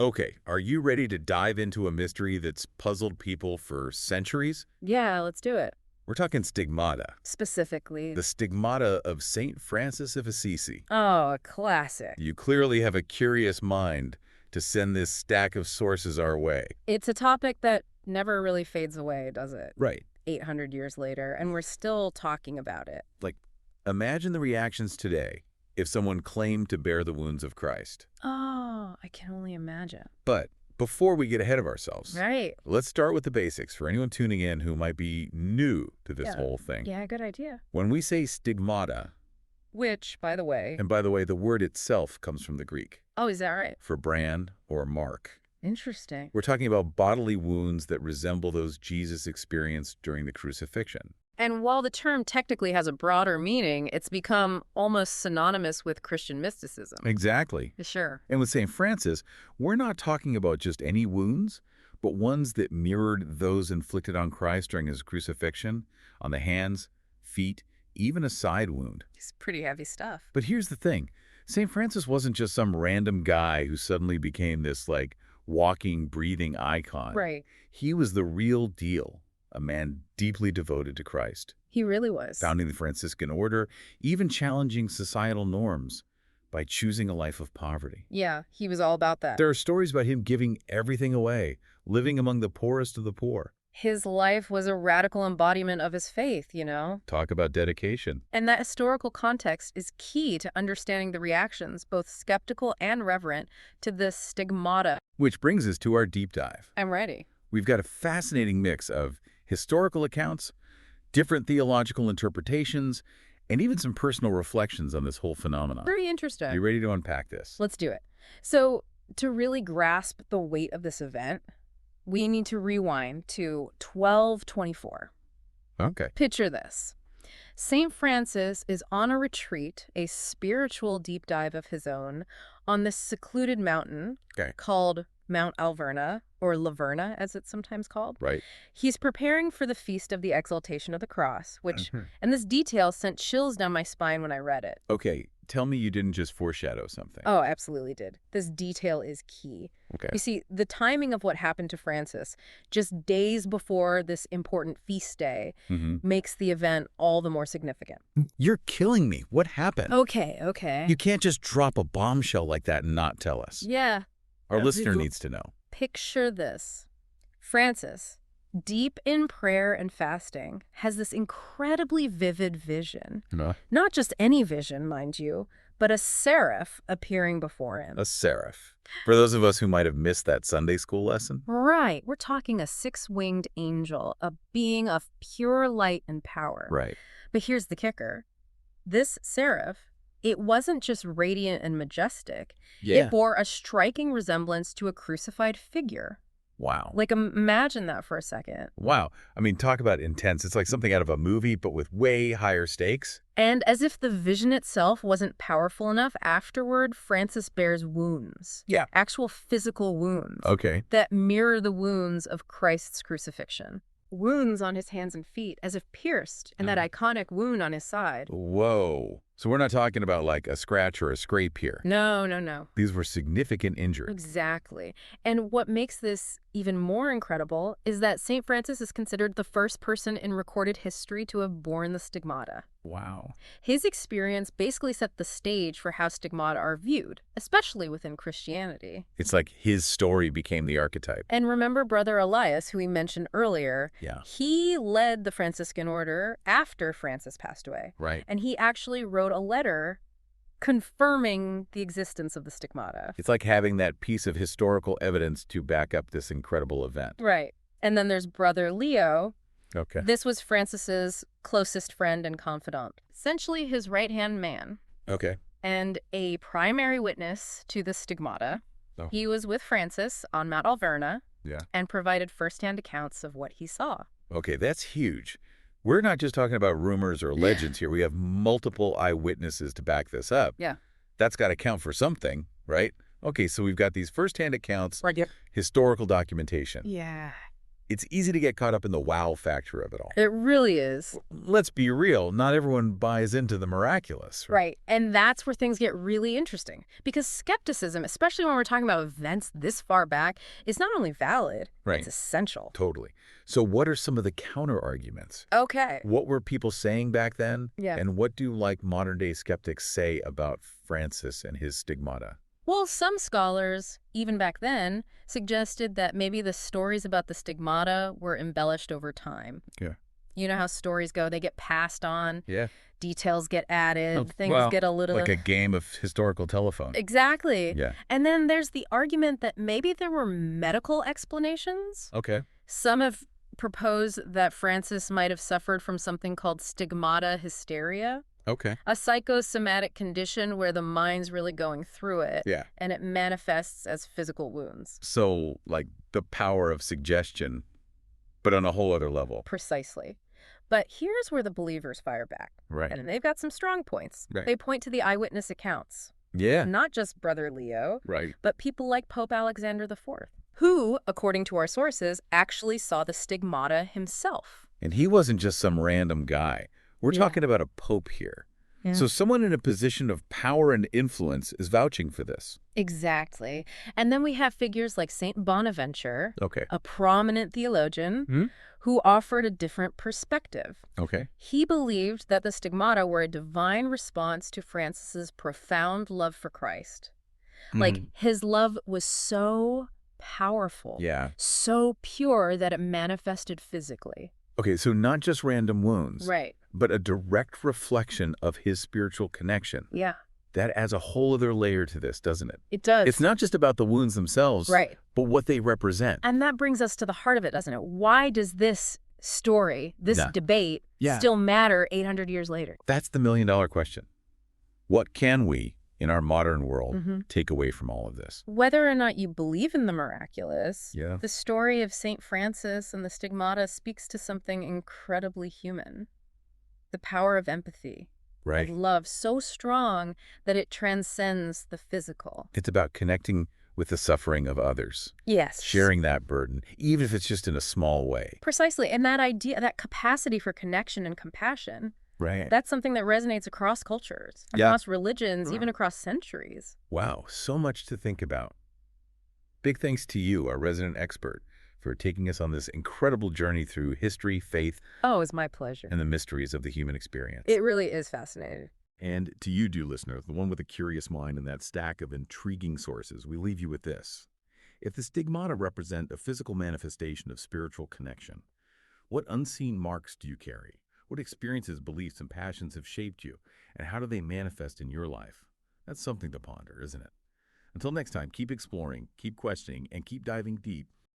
Okay, are you ready to dive into a mystery that's puzzled people for centuries? Yeah, let's do it. We're talking stigmata. Specifically. The stigmata of St. Francis of Assisi. Oh, a classic. You clearly have a curious mind to send this stack of sources our way. It's a topic that never really fades away, does it? Right. 800 years later, and we're still talking about it. Like, imagine the reactions today if someone claimed to bear the wounds of Christ. Oh, I can only imagine. But before we get ahead of ourselves, Right. let's start with the basics for anyone tuning in who might be new to this Yeah. whole thing. Yeah, good idea. When we say stigmata, Which, by the way... and by the way, the word itself comes from the Greek Oh, is that right? for brand or mark. Interesting. We're talking about bodily wounds that resemble those Jesus experienced during the crucifixion. And while the term technically has a broader meaning, it's become almost synonymous with Christian mysticism. Exactly. Sure. And with St. Francis, we're not talking about just any wounds, but ones that mirrored those inflicted on Christ during his crucifixion, on the hands, feet, even a side wound. It's pretty heavy stuff. But here's the thing. St. Francis wasn't just some random guy who suddenly became this, walking, breathing icon. Right. He was the real deal, a man deeply devoted to Christ, He really was. founding the Franciscan order, even challenging societal norms by choosing a life of poverty. Yeah, he was all about that. There are stories about him giving everything away, living among the poorest of the poor. His life was a radical embodiment of his faith, you know? Talk about dedication. And that historical context is key to understanding the reactions, both skeptical and reverent, to this stigmata. Which brings us to our deep dive. I'm ready. We've got a fascinating mix of historical accounts, different theological interpretations, and even some personal reflections on this whole phenomenon. Very interesting. You ready to unpack this? Let's do it. So, to really grasp the weight of this event, we need to rewind to 1224. Okay. Picture this. St. Francis is on a retreat, a spiritual deep dive of his own, on this secluded mountain called Mount La Verna, or La Verna as it's sometimes called. Right. He's preparing for the Feast of the Exaltation of the Cross, which, and this detail sent chills down my spine when I read it. Okay, tell me you didn't just foreshadow something. Oh, absolutely did. This detail is key. Okay. You see, the timing of what happened to Francis, just days before this important feast day, makes the event all the more significant. You're killing me. What happened? Okay. You can't just drop a bombshell like that and not tell us. Yeah. Our listener needs to know. Picture this. Francis, deep in prayer and fasting, has this incredibly vivid vision. Not just any vision, mind you, but a seraph appearing before him. A seraph. For those of us who might have missed that Sunday school lesson. Right. We're talking a six-winged angel, a being of pure light and power. Right. But here's the kicker. This seraph, it wasn't just radiant and majestic. Yeah. It bore a striking resemblance to a crucified figure. Wow. Like, imagine that for a second. Wow. I mean, talk about intense. It's like something out of a movie, but with way higher stakes. And as if the vision itself wasn't powerful enough, afterward, Francis bears wounds. Yeah. Actual physical wounds. Okay. That mirror the wounds of Christ's crucifixion. Wounds on his hands and feet, as if pierced, and that iconic wound on his side. Whoa. So we're not talking about like a scratch or a scrape here. No. These were significant injuries. Exactly. And what makes this even more incredible is that St. Francis is considered the first person in recorded history to have borne the stigmata. Wow. His experience basically set the stage for how stigmata are viewed, especially within Christianity. It's like his story became the archetype. And remember Brother Elias, who we mentioned earlier? Yeah. He led the Franciscan order after Francis passed away. Right. And he actually wrote a letter confirming the existence of the stigmata. It's like having that piece of historical evidence to back up this incredible event. Right. And then there's Brother Leo. Okay. This was Francis's closest friend and confidant, essentially his right-hand man. Okay. And a primary witness to the stigmata. Oh. He was with Francis on Mount La Verna. Yeah. And provided firsthand accounts of what he saw. Okay, that's huge. We're not just talking about rumors or legends here. We have multiple eyewitnesses to back this up. Yeah. That's got to count for something, right? Okay, so we've got these firsthand accounts, Right. historical documentation. Yeah. It's easy to get caught up in the wow factor of it all. It really is. Let's be real, not everyone buys into the miraculous. Right. And that's where things get really interesting. Because skepticism, especially when we're talking about events this far back, is not only valid, Right. it's essential. Totally. So what are some of the counter-arguments? Okay. What were people saying back then? Yeah. And what do, like, modern-day skeptics say about Francis and his stigmata? Well, some scholars, even back then, suggested that maybe the stories about the stigmata were embellished over time. Yeah. You know how stories go, they get passed on, Yeah. details get added, Oh, things well, get a little... like a game of historical telephone. Exactly. Yeah. And then there's the argument that maybe there were medical explanations. Okay. Some have proposed that Francis might have suffered from something called stigmata hysteria, Okay. a psychosomatic condition where the mind's really going through it, Yeah. and it manifests as physical wounds. So, like, the power of suggestion, but on a whole other level. Precisely. But here's where the believers fire back. Right. And they've got some strong points. Right. They point to the eyewitness accounts. Yeah. Not just Brother Leo, Right. but people like Pope Alexander IV, who, according to our sources, actually saw the stigmata himself. And he wasn't just some random guy. We're Yeah. talking about a pope here. Yeah. So someone in a position of power and influence is vouching for this. Exactly. And then we have figures like St. Bonaventure, Okay. a prominent theologian, Hmm? who offered a different perspective. Okay. He believed that the stigmata were a divine response to Francis's profound love for Christ. Like, his love was so powerful, Yeah. so pure that it manifested physically. Okay, so not just random wounds, Right. but a direct reflection of his spiritual connection. Yeah, That adds a whole other layer to this, doesn't it? it does. It's not just about the wounds themselves, Right. but what they represent. And that brings us to the heart of it, doesn't it? Why does this story, this Yeah. debate, Yeah. still matter 800 years later? That's the million-dollar question. What can we, in our modern world, Mm-hmm. take away from all of this? Whether or not you believe in the miraculous, Yeah. the story of St. Francis and the stigmata speaks to something incredibly human. The power of empathy, Right. of love so strong that it transcends the physical. It's about connecting with the suffering of others, Yes. sharing that burden, even if it's just in a small way. Precisely. And that idea, that capacity for connection and compassion, Right. that's something that resonates across cultures, Yeah. across religions, even across centuries. Wow, so much to think about. Big thanks to you, our resident expert, for taking us on this incredible journey through history, faith, Oh, it's my pleasure. and the mysteries of the human experience. It really is fascinating. And to you, dear listener, the one with a curious mind and that stack of intriguing sources, we leave you with this. If the stigmata represent a physical manifestation of spiritual connection, what unseen marks do you carry? What experiences, beliefs, and passions have shaped you? And how do they manifest in your life? That's something to ponder, isn't it? Until next time, keep exploring, keep questioning, and keep diving deep